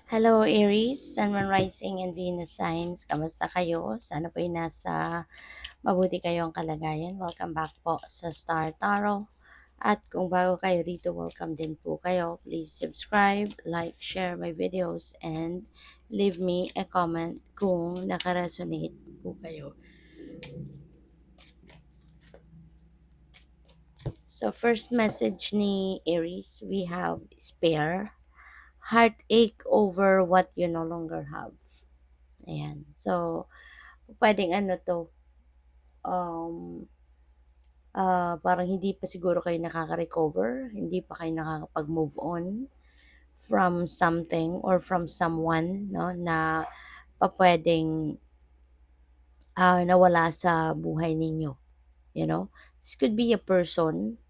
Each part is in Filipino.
Hello Aries, Sun, Moon, Rising, and Venus signs. Kamusta kayo? Sana po nasa mabuti kayong kalagayan. Welcome back po sa Star Tarot. At kung bago kayo rito, welcome din po kayo. Please subscribe, like, share my videos, and leave me a comment kung nakaresonate po kayo. So first message ni Aries, we have spare, heartache over what you no longer have. Ayan. So, pwedeng ano to, um, parang hindi pa siguro kayo nakaka-recover, hindi pa kayo nakakapag-move on from something or from someone, no, na pupuwedeng, nawala sa buhay ninyo, you know? This could be a person,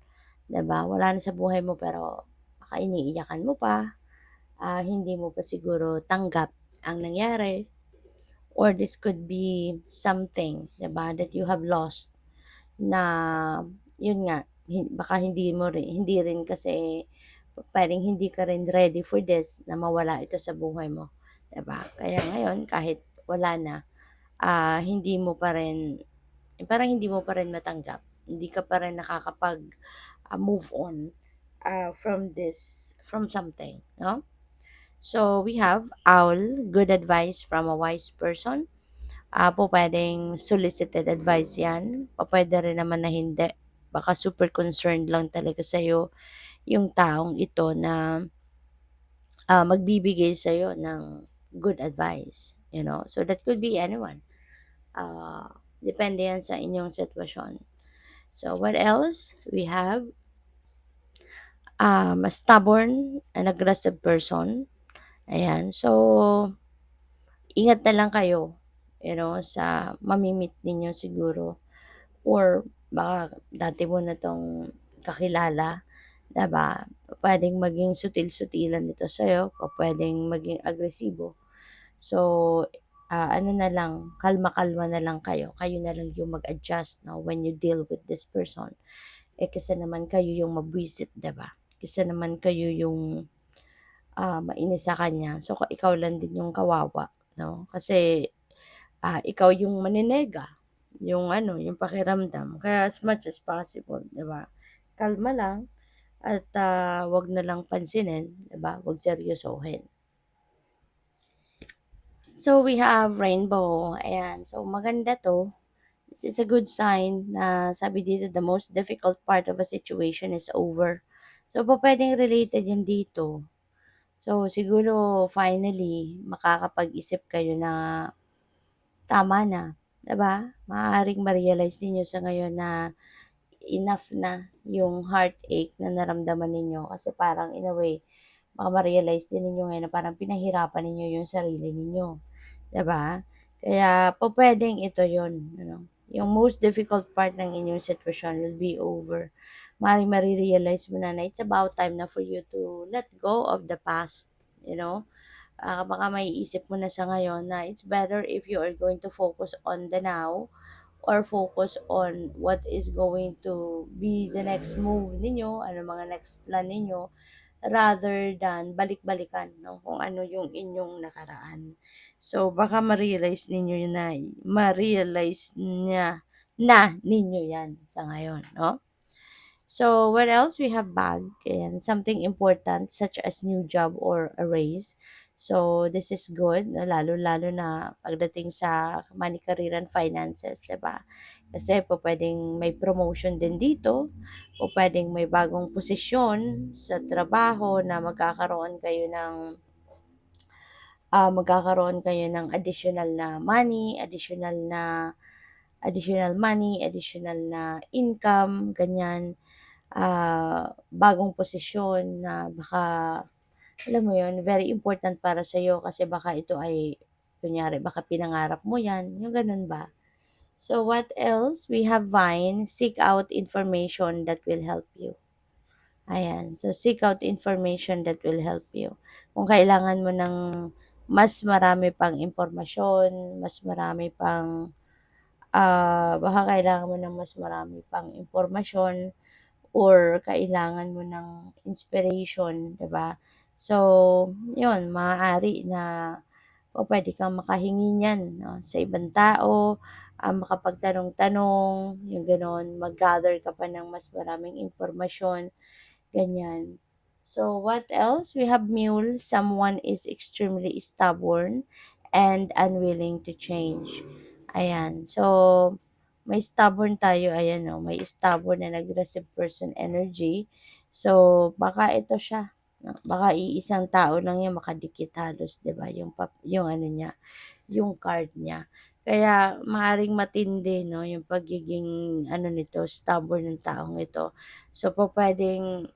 'di ba? Wala na sa buhay mo pero baka iniiyakan mo pa, hindi mo pa siguro tanggap ang nangyari, or this could be something, 'di ba, that you have lost na yun nga, baka hindi rin kasi puwedeng hindi ka rin ready for this na mawala ito sa buhay mo, 'di ba? Kaya ngayon kahit wala na, hindi mo pa rin parang hindi mo pa rin matanggap, hindi ka pa rin nakakapag, move on, from something, 'no? So, we have owl, good advice from a wise person. Pupuwedeng solicited advice 'yan, pupuwede rin naman na hindi. Baka super concerned lang talaga sa'yo yung taong ito na, magbibigay sa'yo ng good advice, you know? So, that could be anyone. Depende 'yan sa inyong sitwasyon. So, what else? We have, a stubborn and aggressive person, ayan. So, ingat na lang kayo, sa mamimit ninyo siguro. Or baka dati mo na 'tong kakilala, 'di ba? Puwedeng maging sutil-sutilan ito sa'yo o puwedeng maging agresibo. So, ano na lang, kalma-kalma na lang kayo. Kayo na lang yung mag-adjust 'no, when you deal with this person. Kaysa naman kayo yung mabwisit, 'di ba? Kaysa naman kayo yung, mainis sa kanya. So, ikaw lang din yung kawawa 'no, kasi ikaw yung maninega, yung ano, yung pakiramdam. Kaya as much as possible, 'di ba? Kalma lang at 'wag na lang pansinin, 'di ba? 'Wag seryosohin. So we have rainbow. Ayan. So maganda 'to. This is a good sign na sabi dito the most difficult part of a situation is over. So pupuwedeng related 'yan dito. So siguro finally makakapag-isip kayo na tama na, 'di ba? Maaaring ma-realize ninyo sa ngayon na enough na yung heartache na naramdaman ninyo kasi parang in a way, baka ma-realize din ninyo ngayon na parang pinahirapan ninyo yung sarili ninyo, 'di ba? Kaya pupuwedeng ito yon, ano, yung most difficult part ng inyong sitwasyon will be over. Maaaring mare-realize mo na it's about time na for you to let go of the past, you know? Baka maiisip mo na sa ngayon na it's better if you are going to focus on the now or focus on what is going to be the next move ninyo, ano mga next plan ninyo, rather than balik-balikan, no, kung ano yung inyong nakaraan. So, baka ma-realize ninyo yun na, ma-realize na ninyo yan sa ngayon, no? So, what else? We have bag and something important such as new job or a raise. So, this is good, no? Lalo-lalo na pagdating sa money, career, and finances, 'di ba? Kasi po pwedeng may promotion din dito, o pwedeng may bagong posisyon sa trabaho na magkakaroon kayo ng additional money, additional na income, ganyan, bagong posisyon na baka, alam mo yun, very important para sa'yo kasi baka ito ay, kunyari, baka pinangarap mo yan, yung ganun ba? So, what else? We have Vine, seek out information that will help you. Ayan. So, seek out information that will help you. Kung kailangan mo ng mas marami pang impormasyon, mas marami pang, baka kailangan mo ng mas marami pang impormasyon or kailangan mo ng inspiration, 'di ba? So, yun, maaari na o puwede kang makahingi niyan 'no, sa ibang tao, makapagtanong-tanong, yung gano'n. Mag-gather ka pa ng mas maraming impormasyon, ganyan. So, what else? We have mule, someone is extremely stubborn and unwilling to change. Ayan. So, may stubborn tayo, ayan 'no, may stubborn and aggressive person energy. So, baka ito siya, 'no, baka iisang tao lang 'yan makadikit halos, 'di ba, yung ano niya, yung card niya. Kaya maaaring matindi 'no, yung pagiging ano nito, stubborn ng taong ito. So, pupuwedeng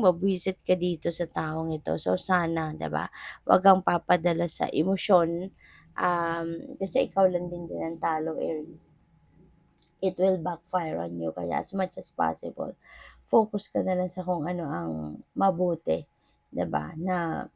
mabwisit ka dito sa taong ito. So, sana 'di ba, 'wag kang papadala sa emosyon, kasi ikaw lang din diyan ang talo, Aries. It will backfire on you kaya as much as possible, focus ka na lang sa kung ano ang mabuti, 'di ba, na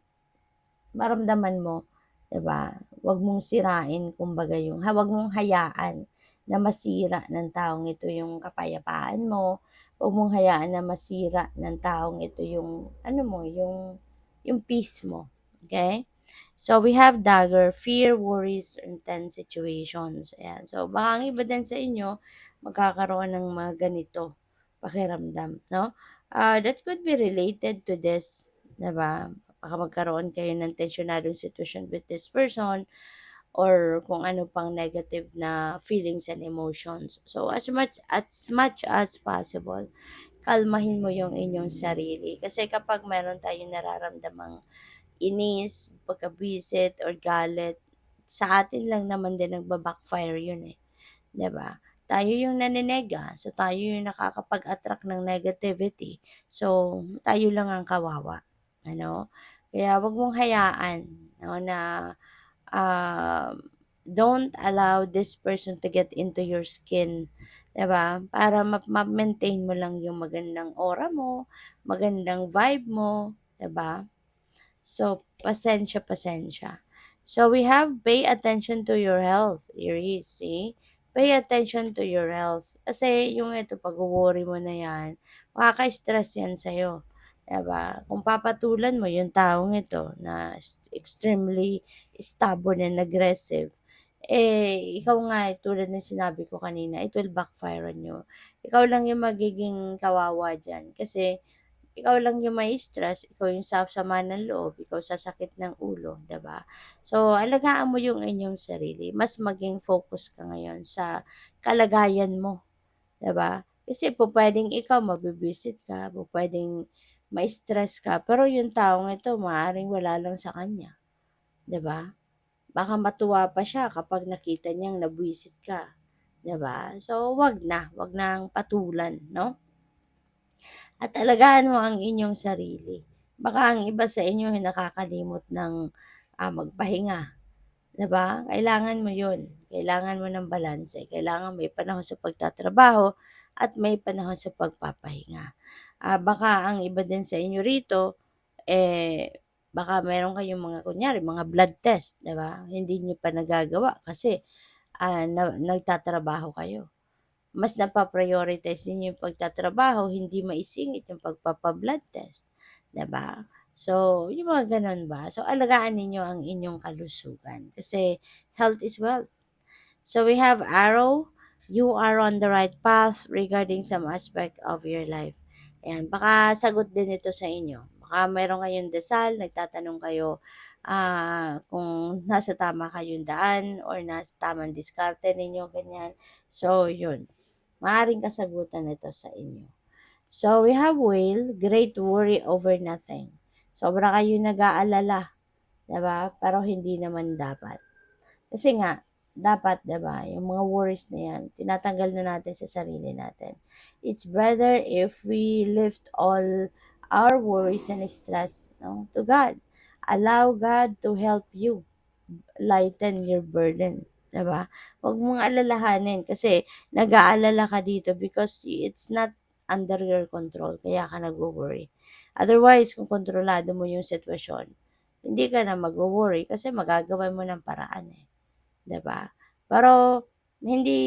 maramdaman mo, 'di ba? Huwag mong sirain kumbaga huwag mong hayaan na masira ng taong ito yung kapayapaan mo, huwag mong hayaan na masira ng taong ito yung ano mo, yung peace mo, okay? So, we have dagger, fear, worries, intense situations. Ayan. So, baka ang iba din sa inyo, magkakaroon ng mga ganito pakiramdam, no? That could be related to this, 'di ba? Baka magkaroon kayo ng tensyonadong sitwasyon with this person or kung ano pang negative na feelings and emotions. So, as much as possible, kalmahin mo yung inyong sarili. Kasi kapag meron tayong nararamdamang inis, pagkabwisit or galit, sa atin lang naman din nagba-backfire yun, eh, 'di ba? Tayo yung naninega, so tayo yung nakakapag-attract ng negativity. So, tayo lang ang kawawa, ano? Kaya 'wag mong hayaan 'no na, don't allow this person to get into your skin, 'di ba? Para ma-maintain mo lang yung magandang aura mo, magandang vibe mo, 'di ba? So, pasensya, pasensya. So, we have pay attention to your health, Aries, see? Pay attention to your health. Kasi yung ito, pag-worry mo na yan, makaka-stress yan sa'yo. Diba? Kung papatulan mo yung taong ito na extremely stubborn and aggressive, ikaw nga, tulad ng sinabi ko kanina, it will backfire on you. Ikaw lang yung magiging kawawa dyan. Kasi ikaw lang yung mai-stress, ikaw yung sasama ng loob, ikaw sasakit ng ulo, 'di ba? So, alagaan mo yung inyong sarili, mas maging focus ka ngayon sa kalagayan mo, 'di ba? Kasi pupuwedeng ikaw mabibisit ka, pupuwedeng ma-stress ka, pero yung taong ito maaaring wala lang sa kanya, 'di ba? Baka matuwa pa siya kapag nakita niyang nabwisit ka, 'di ba? So, 'wag nang patulan, 'no? At alagaan mo ang inyong sarili. Baka ang iba sa inyo ay nakakalimot ng, magpahinga, 'di ba? Kailangan mo 'yun, kailangan mo ng balanse, kailangan may panahon sa pagtatrabaho at may panahon sa pagpapahinga. Baka ang iba din sa inyo rito, baka meron kayong mga kunyari mga blood test, 'di ba? Hindi niyo pa nagagawa kasi, nagtatrabaho kayo. Mas napa-prioritize ninyo yung pagtatrabaho, hindi maisingit yung pagpapa-blood test, 'di ba? So, yung mga gano'n ba? So, alagaan ninyo ang inyong kalusugan kasi health is wealth. So, we have arrow, you are on the right path regarding some aspect of your life. Ayan, baka sagot din ito sa inyo. Baka meron kayong dasal, nagtatanong kayo kung nasa tama kayong daan or nasa tamang diskarte ninyo, ganyan. So, yun. Maaring kasagutan nito sa inyo. So, we have whale, great worry over nothing. Sobra kayo nag-aalala, 'di ba? Pero hindi naman dapat. Kasi nga, dapat, 'di ba, yung mga worries na yan, tinatanggal na natin sa sarili natin. It's better if we lift all our worries and stress, no, to God. Allow God to help you lighten your burden, 'di ba? Huwag mong alalahanin kasi nag-aalala ka dito because it's not under your control kaya ka nagwo-worry. Otherwise, kung kontrolado mo yung sitwasyon, hindi ka na magwo-worry kasi magagawan mo ng paraan, 'di ba? Pero hindi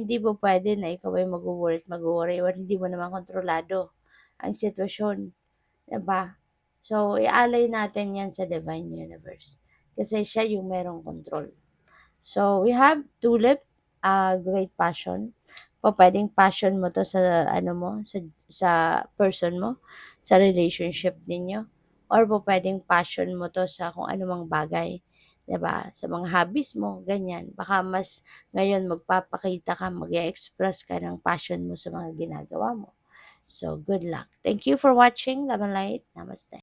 hindi po puwede na ikaw ay magwo-worry at magwo-worry or hindi mo naman kontrolado ang sitwasyon, 'di ba? So, ialay natin yan sa divine universe. Kasi siya yung merong control. So, we have tulip, great passion. Pwedeng passion mo to sa ano mo, sa person mo, sa relationship ninyo. Or pwedeng passion mo to sa kung anumang bagay. 'Di ba? Sa mga hobbies mo, ganyan. Baka mas ngayon magpapakita ka, mag-express ka ng passion mo sa mga ginagawa mo. So, good luck. Thank you for watching. Love and light. Namaste.